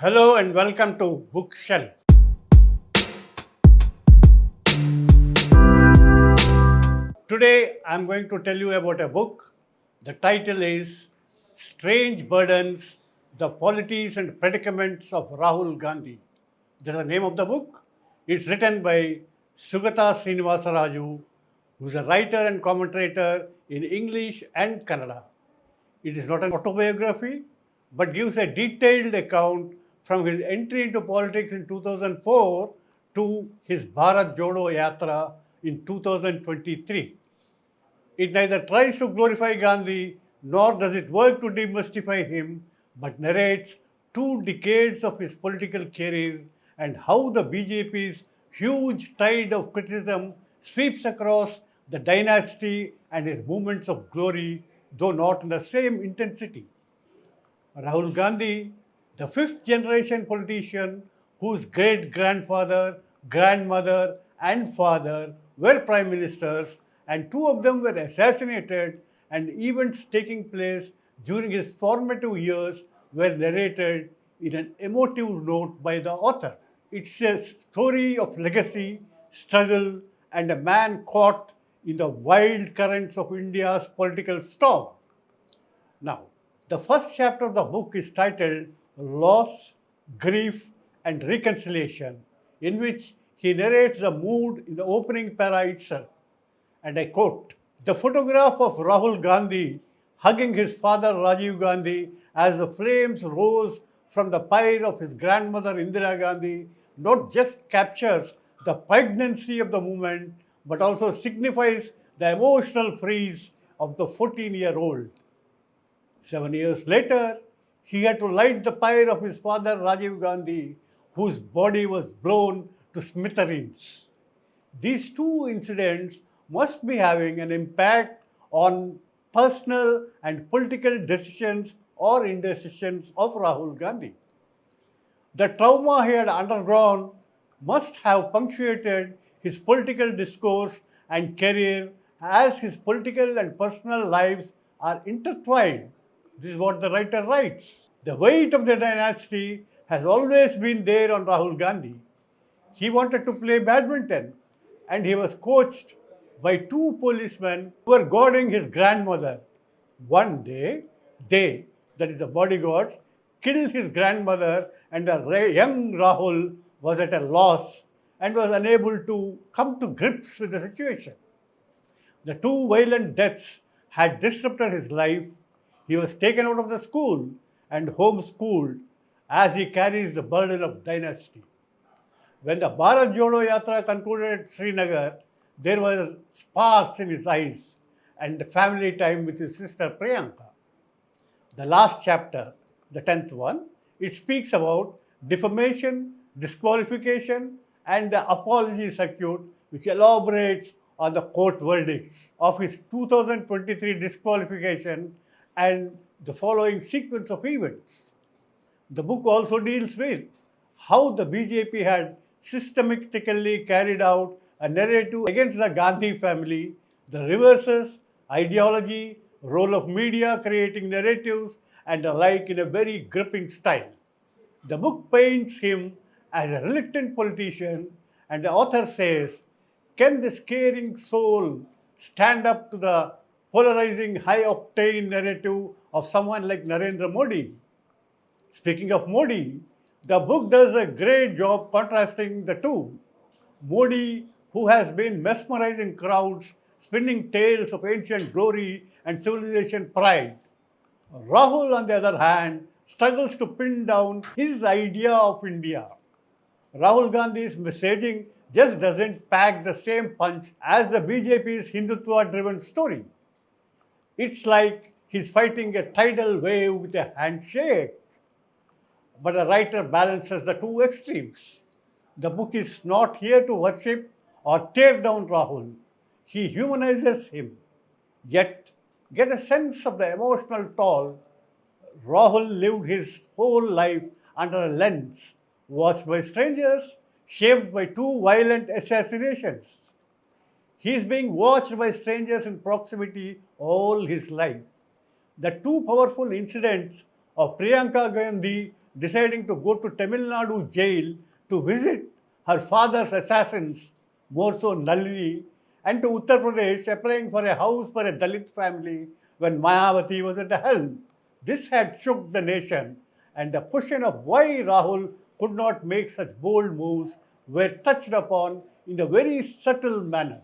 Hello and welcome to Bookshelf. Today I'm going to tell you about a book. The title is Strange Burdens, The Polities and Predicaments of Rahul Gandhi. That's the name of the book. It's written by Sugata Srinivasaraju, who's a writer and commentator in English and Kannada. It is not an autobiography, but gives a detailed account from his entry into politics in 2004 to his Bharat Jodo Yatra in 2023. It neither tries to glorify Gandhi nor does it work to demystify him, but narrates 2 decades of his political career and how the BJP's huge tide of criticism sweeps across the dynasty and his moments of glory, though not in the same intensity. Rahul Gandhi, the fifth generation politician whose great grandfather, grandmother, and father were prime ministers, and two of them were assassinated, and events taking place during his formative years were narrated in an emotive note by the author. It's a story of legacy, struggle, and a man caught in the wild currents of India's political storm. Now, the first chapter of the book is titled Loss, Grief, and Reconciliation, in which he narrates the mood in the opening para itself. And I quote: The photograph of Rahul Gandhi hugging his father Rajiv Gandhi as the flames rose from the pyre of his grandmother Indira Gandhi not just captures the poignancy of the moment but also signifies the emotional freeze of the 14-year-old. 7 years later, he had to light the pyre of his father Rajiv Gandhi, whose body was blown to smithereens. These two incidents must be having an impact on personal and political decisions or indecisions of Rahul Gandhi. The trauma he had undergone must have punctuated his political discourse and career as his political and personal lives are intertwined. This is what the writer writes. The weight of the dynasty has always been there on Rahul Gandhi. He wanted to play badminton and he was coached by two policemen who were guarding his grandmother. One day, they, that is the bodyguards, killed his grandmother, and the young Rahul was at a loss and was unable to come to grips with the situation. The two violent deaths had disrupted his life. He was taken out of the school and homeschooled as he carries the burden of dynasty. When the Bharat Jodo Yatra concluded at Srinagar, there were sparks in his eyes and the family time with his sister Priyanka. The last chapter, the 10th one, it speaks about defamation, disqualification, and the apology circuit, which elaborates on the court verdicts of his 2023 disqualification and the following sequence of events. The book also deals with how the BJP had systematically carried out a narrative against the Gandhi family, the reverses, ideology, role of media creating narratives, and the like in a very gripping style. The book paints him as a reluctant politician, and the author says, can this caring soul stand up to the polarizing high octane narrative of someone like Narendra Modi? Speaking of Modi, the book does a great job contrasting the two. Modi, who has been mesmerizing crowds, spinning tales of ancient glory and civilization pride. Rahul, on the other hand, struggles to pin down his idea of India. Rahul Gandhi's messaging just doesn't pack the same punch as the BJP's Hindutva driven story. It's like he's fighting a tidal wave with a handshake. But the writer balances the two extremes. The book is not here to worship or tear down Rahul. He humanizes him. Yet, get a sense of the emotional toll. Rahul lived his whole life under a lens, watched by strangers, shaped by two violent assassinations. He is being watched by strangers in proximity all his life. The two powerful incidents of Priyanka Gandhi deciding to go to Tamil Nadu jail to visit her father's assassins, more so Nalini, and to Uttar Pradesh applying for a house for a Dalit family when Mayavati was at the helm. This had shook the nation, and the question of why Rahul could not make such bold moves were touched upon in a very subtle manner.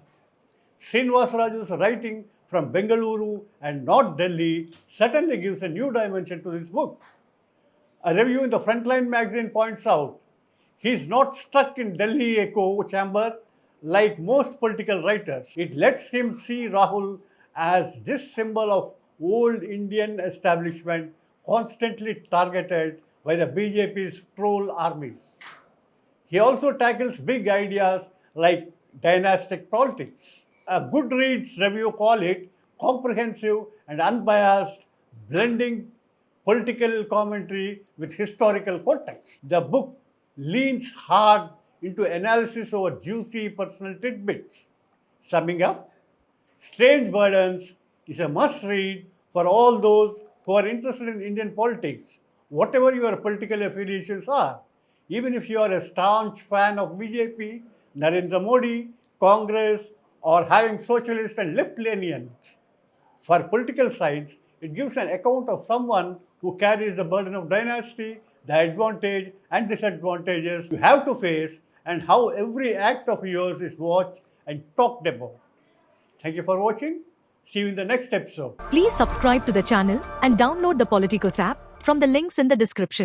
Srinivasaraju's writing from Bengaluru and not Delhi certainly gives a new dimension to this book. A review in the Frontline magazine points out he is not stuck in Delhi echo chamber like most political writers. It lets him see Rahul as this symbol of old Indian establishment constantly targeted by the BJP's troll armies. He also tackles big ideas like dynastic politics. A Goodreads review call it comprehensive and unbiased, blending political commentary with historical context. The book leans hard into analysis over juicy personal tidbits. Summing up, Strange Burdens is a must read for all those who are interested in Indian politics, whatever your political affiliations are. Even if you are a staunch fan of BJP, Narendra Modi, Congress, or having socialist and left-leanians. For political sides, it gives an account of someone who carries the burden of dynasty, the advantage and disadvantages you have to face, and how every act of yours is watched and talked about. Thank you for watching. See you in the next episode. Please subscribe to the channel and download the Politikos app from the links in the description.